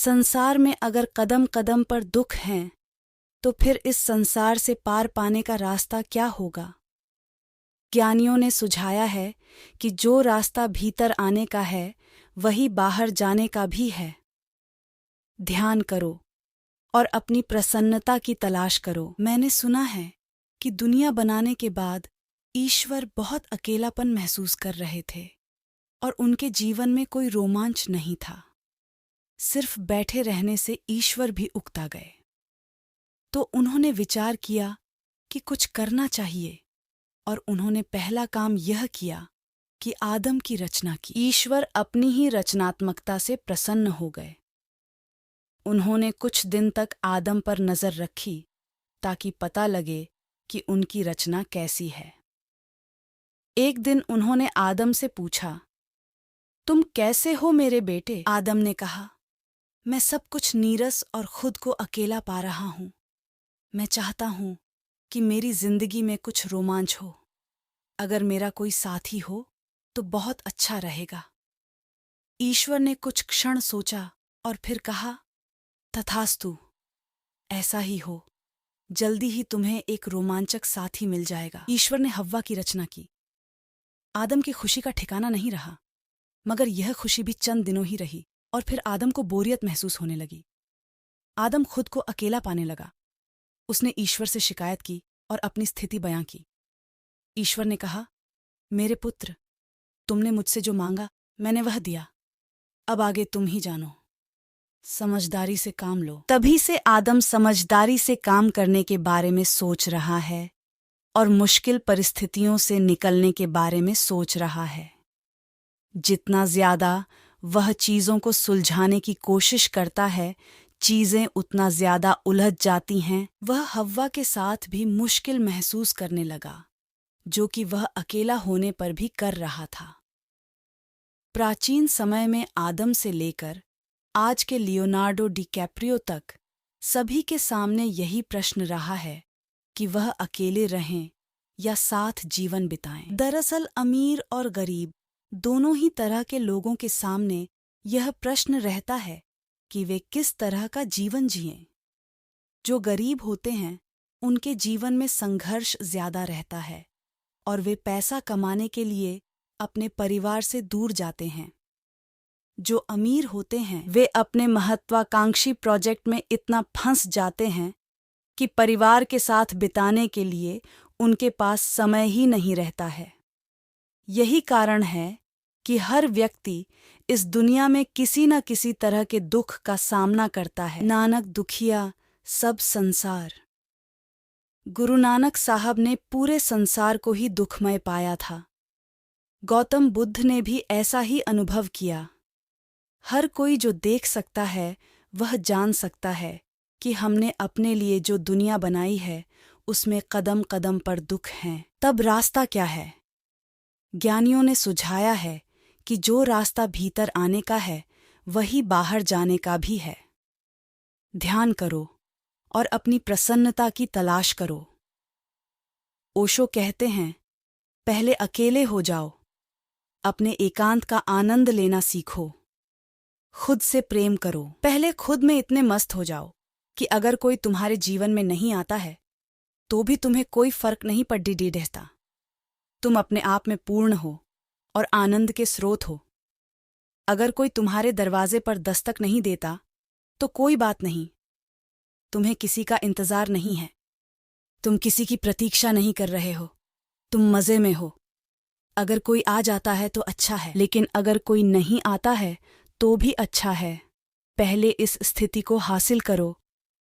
संसार में अगर कदम कदम पर दुख हैं तो फिर इस संसार से पार पाने का रास्ता क्या होगा। ज्ञानियों ने सुझाया है कि जो रास्ता भीतर आने का है वही बाहर जाने का भी है। ध्यान करो और अपनी प्रसन्नता की तलाश करो। मैंने सुना है कि दुनिया बनाने के बाद ईश्वर बहुत अकेलापन महसूस कर रहे थे और उनके जीवन में कोई रोमांच नहीं था। सिर्फ बैठे रहने से ईश्वर भी उकता गए। तो उन्होंने विचार किया कि कुछ करना चाहिए और उन्होंने पहला काम यह किया कि आदम की रचना की। ईश्वर अपनी ही रचनात्मकता से प्रसन्न हो गए। उन्होंने कुछ दिन तक आदम पर नजर रखी ताकि पता लगे कि उनकी रचना कैसी है। एक दिन उन्होंने आदम से पूछा, तुम कैसे हो मेरे बेटे? आदम ने कहा, मैं सब कुछ नीरस और खुद को अकेला पा रहा हूं। मैं चाहता हूं कि मेरी जिंदगी में कुछ रोमांच हो। अगर मेरा कोई साथी हो तो बहुत अच्छा रहेगा। ईश्वर ने कुछ क्षण सोचा और फिर कहा, तथास्तु, ऐसा ही हो। जल्दी ही तुम्हें एक रोमांचक साथी मिल जाएगा। ईश्वर ने हव्वा की रचना की। आदम की खुशी का ठिकाना नहीं रहा, मगर यह खुशी भी चंद दिनों ही रही और फिर आदम को बोरियत महसूस होने लगी। आदम खुद को अकेला पाने लगा। उसने ईश्वर से शिकायत की और अपनी स्थिति बयां की। ईश्वर ने कहा, मेरे पुत्र, तुमने मुझसे जो मांगा मैंने वह दिया। अब आगे तुम ही जानो। समझदारी से काम लो। तभी से आदम समझदारी से काम करने के बारे में सोच रहा है और मुश्किल परिस्थितियों से निकलने के बारे में सोच रहा है। जितना ज्यादा वह चीजों को सुलझाने की कोशिश करता है, चीजें उतना ज्यादा उलझ जाती हैं। वह हव्वा के साथ भी मुश्किल महसूस करने लगा, जो कि वह अकेला होने पर भी कर रहा था। प्राचीन समय में आदम से लेकर आज के लियोनार्डो डिकैप्रियो तक सभी के सामने यही प्रश्न रहा है कि वह अकेले रहें या साथ जीवन बिताएं। दरअसल अमीर और गरीब दोनों ही तरह के लोगों के सामने यह प्रश्न रहता है कि वे किस तरह का जीवन जिएं। जो गरीब होते हैं उनके जीवन में संघर्ष ज्यादा रहता है और वे पैसा कमाने के लिए अपने परिवार से दूर जाते हैं। जो अमीर होते हैं वे अपने महत्वाकांक्षी प्रोजेक्ट में इतना फंस जाते हैं कि परिवार के साथ बिताने के लिए उनके पास समय ही नहीं रहता है। यही कारण है कि हर व्यक्ति इस दुनिया में किसी न किसी तरह के दुख का सामना करता है। नानक दुखिया सब संसार। गुरु नानक साहब ने पूरे संसार को ही दुखमय पाया था। गौतम बुद्ध ने भी ऐसा ही अनुभव किया। हर कोई जो देख सकता है वह जान सकता है कि हमने अपने लिए जो दुनिया बनाई है उसमें कदम कदम पर दुख हैं। तब रास्ता क्या है? ज्ञानियों ने सुझाया है कि जो रास्ता भीतर आने का है वही बाहर जाने का भी है। ध्यान करो और अपनी प्रसन्नता की तलाश करो। ओशो कहते हैं, पहले अकेले हो जाओ, अपने एकांत का आनंद लेना सीखो। खुद से प्रेम करो। पहले खुद में इतने मस्त हो जाओ कि अगर कोई तुम्हारे जीवन में नहीं आता है तो भी तुम्हें कोई फर्क नहीं पड़ता। तुम अपने आप में पूर्ण हो और आनंद के स्रोत हो। अगर कोई तुम्हारे दरवाजे पर दस्तक नहीं देता तो कोई बात नहीं, तुम्हें किसी का इंतजार नहीं है। तुम किसी की प्रतीक्षा नहीं कर रहे हो, तुम मजे में हो। अगर कोई आ जाता है तो अच्छा है, लेकिन अगर कोई नहीं आता है तो भी अच्छा है। पहले इस स्थिति को हासिल करो,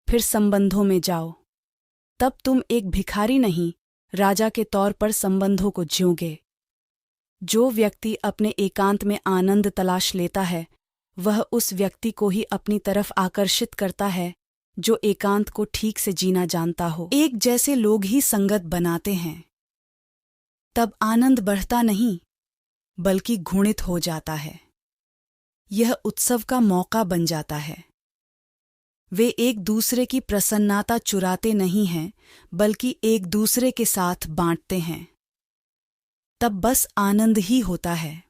फिर संबंधों में जाओ। तब तुम एक भिखारी नहीं, राजा के तौर पर संबंधों को जियोगे। जो व्यक्ति अपने एकांत में आनंद तलाश लेता है वह उस व्यक्ति को ही अपनी तरफ आकर्षित करता है जो एकांत को ठीक से जीना जानता हो। एक जैसे लोग ही संगत बनाते हैं। तब आनंद बढ़ता नहीं बल्कि घुणित हो जाता है। यह उत्सव का मौका बन जाता है। वे एक दूसरे की प्रसन्नता चुराते नहीं हैं बल्कि एक दूसरे के साथ बांटते हैं। तब बस आनंद ही होता है।